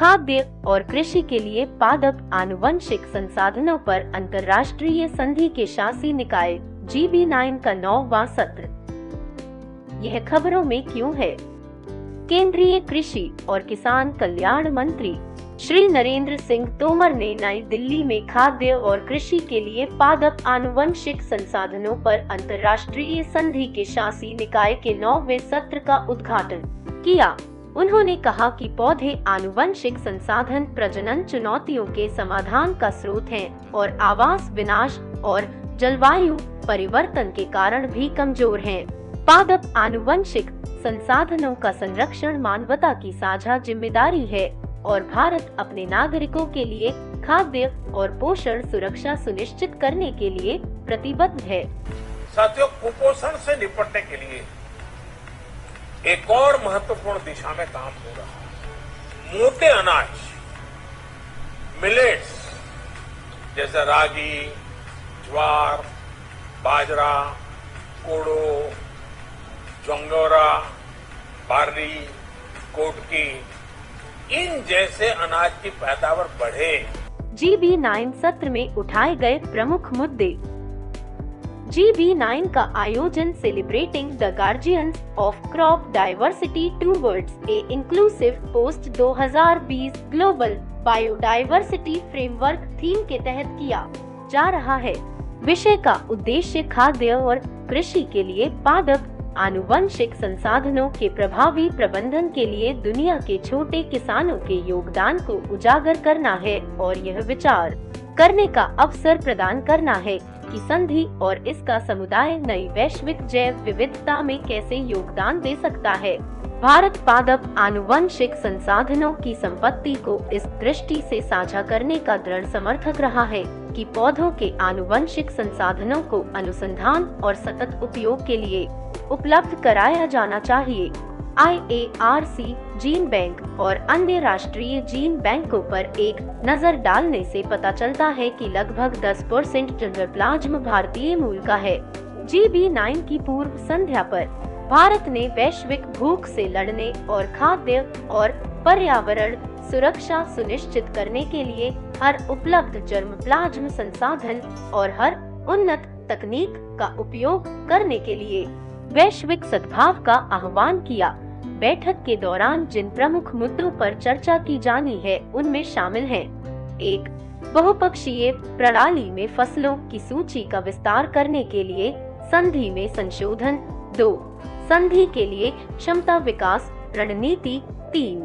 खाद्य और कृषि के लिए पादप आनुवंशिक संसाधनों पर अंतर्राष्ट्रीय संधि के शासी निकाय GB9 का 9वां सत्र। यह खबरों में क्यों है। केंद्रीय कृषि और किसान कल्याण मंत्री श्री नरेंद्र सिंह तोमर ने नई दिल्ली में खाद्य और कृषि के लिए पादप आनुवंशिक संसाधनों पर अंतर्राष्ट्रीय संधि के शासी निकाय के 9वें सत्र का उद्घाटन किया। उन्होंने कहा कि पौधे आनुवंशिक संसाधन प्रजनन चुनौतियों के समाधान का स्रोत हैं और आवास विनाश और जलवायु परिवर्तन के कारण भी कमजोर हैं। पादप आनुवंशिक संसाधनों का संरक्षण मानवता की साझा जिम्मेदारी है और भारत अपने नागरिकों के लिए खाद्य और पोषण सुरक्षा सुनिश्चित करने के लिए प्रतिबद्ध है। साथियों, कुपोषण से निपटने के लिए एक और महत्वपूर्ण दिशा में काम हो रहा है। मोटे अनाज, मिलेट्स जैसे रागी, ज्वार, बाजरा, कोडो, जोंगोरा, बार्ली, कोटकी, इन जैसे अनाज की पैदावार बढ़े। GB9 सत्र में उठाए गए प्रमुख मुद्दे। GB9 का आयोजन celebrating the guardians of crop diversity towards a inclusive post 2020 global biodiversity framework theme के तहत किया जा रहा है। विषय का उद्देश्य खाद्य और कृषि के लिए पादप आनुवंशिक संसाधनों के प्रभावी प्रबंधन के लिए दुनिया के छोटे किसानों के योगदान को उजागर करना है और यह विचार करने का अवसर प्रदान करना है कि संधि और इसका समुदाय नई वैश्विक जैव विविधता में कैसे योगदान दे सकता है। भारत पादप आनुवंशिक संसाधनों की संपत्ति को इस दृष्टि से साझा करने का दृढ़ समर्थक रहा है कि पौधों के आनुवंशिक संसाधनों को अनुसंधान और सतत उपयोग के लिए उपलब्ध कराया जाना चाहिए। IARC, जीन बैंक और अन्य राष्ट्रीय जीन बैंकों पर एक नजर डालने से पता चलता है कि लगभग 10% जनरल भारतीय मूल का है। GB9 की पूर्व संध्या पर भारत ने वैश्विक भूख से लड़ने और खाद्य और पर्यावरण सुरक्षा सुनिश्चित करने के लिए हर उपलब्ध जर्मप्लाज्म संसाधन और हर उन्नत तकनीक का उपयोग करने के लिए वैश्विक सद्भाव का आह्वान किया। बैठक के दौरान जिन प्रमुख मुद्दों पर चर्चा की जानी है उनमें शामिल हैं: 1. बहुपक्षीय प्रणाली में फसलों की सूची का विस्तार करने के लिए संधि में संशोधन। 2. संधि के लिए क्षमता विकास रणनीति। 3.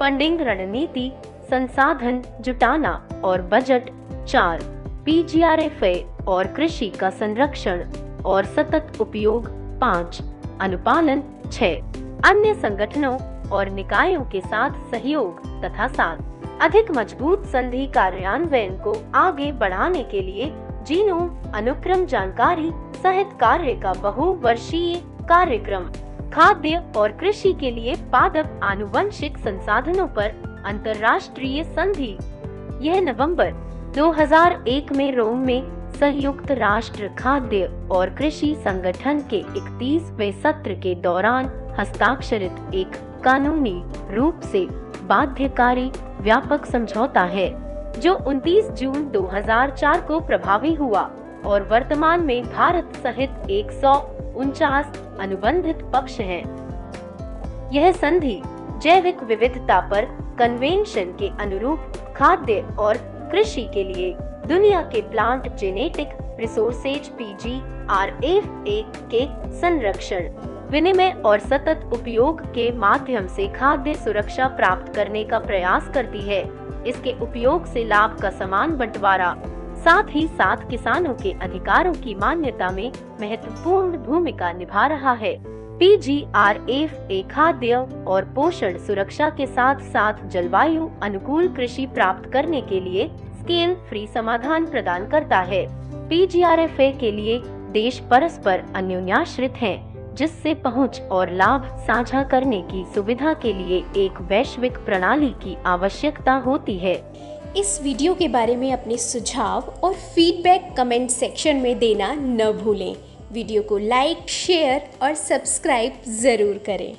फंडिंग रणनीति, संसाधन जुटाना और बजट। 4. PGRFA और कृषि का संरक्षण और सतत उपयोग। 5. अनुपालन। 6. अन्य संगठनों और निकायों के साथ सहयोग तथा 7. अधिक मजबूत संधि कार्यान्वयन को आगे बढ़ाने के लिए जीनोम अनुक्रम जानकारी सहित कार्य का बहुवर्षीय कार्यक्रम। खाद्य और कृषि के लिए पादप आनुवंशिक संसाधनों पर अंतर्राष्ट्रीय संधि। यह नवंबर 2001 में रोम में संयुक्त राष्ट्र खाद्य और कृषि संगठन के 31वें सत्र के दौरान हस्ताक्षरित एक कानूनी रूप से बाध्यकारी व्यापक समझौता है जो 29 जून 2004 को प्रभावी हुआ और वर्तमान में भारत सहित 149 अनुबंधित पक्ष हैं। यह संधि जैविक विविधता पर कन्वेंशन के अनुरूप खाद्य और कृषि के लिए दुनिया के प्लांट जेनेटिक रिसोर्सेज PGRFA के संरक्षण, विनिमय और सतत उपयोग के माध्यम से खाद्य सुरक्षा प्राप्त करने का प्रयास करती है। इसके उपयोग से लाभ का समान बंटवारा, साथ ही साथ किसानों के अधिकारों की मान्यता में महत्वपूर्ण भूमिका निभा रहा है। PGRFA खाद्य और पोषण सुरक्षा के साथ साथ जलवायु अनुकूल कृषि प्राप्त करने के लिए स्केल फ्री समाधान प्रदान करता है। PGRFA के लिए देश परस्पर अन्योन्याश्रित हैं, जिससे पहुंच और लाभ साझा करने की सुविधा के लिए एक वैश्विक प्रणाली की आवश्यकता होती है। इस वीडियो के बारे में अपने सुझाव और फीडबैक कमेंट सेक्शन में देना न भूलें। वीडियो को लाइक, शेयर और सब्सक्राइब जरूर करें।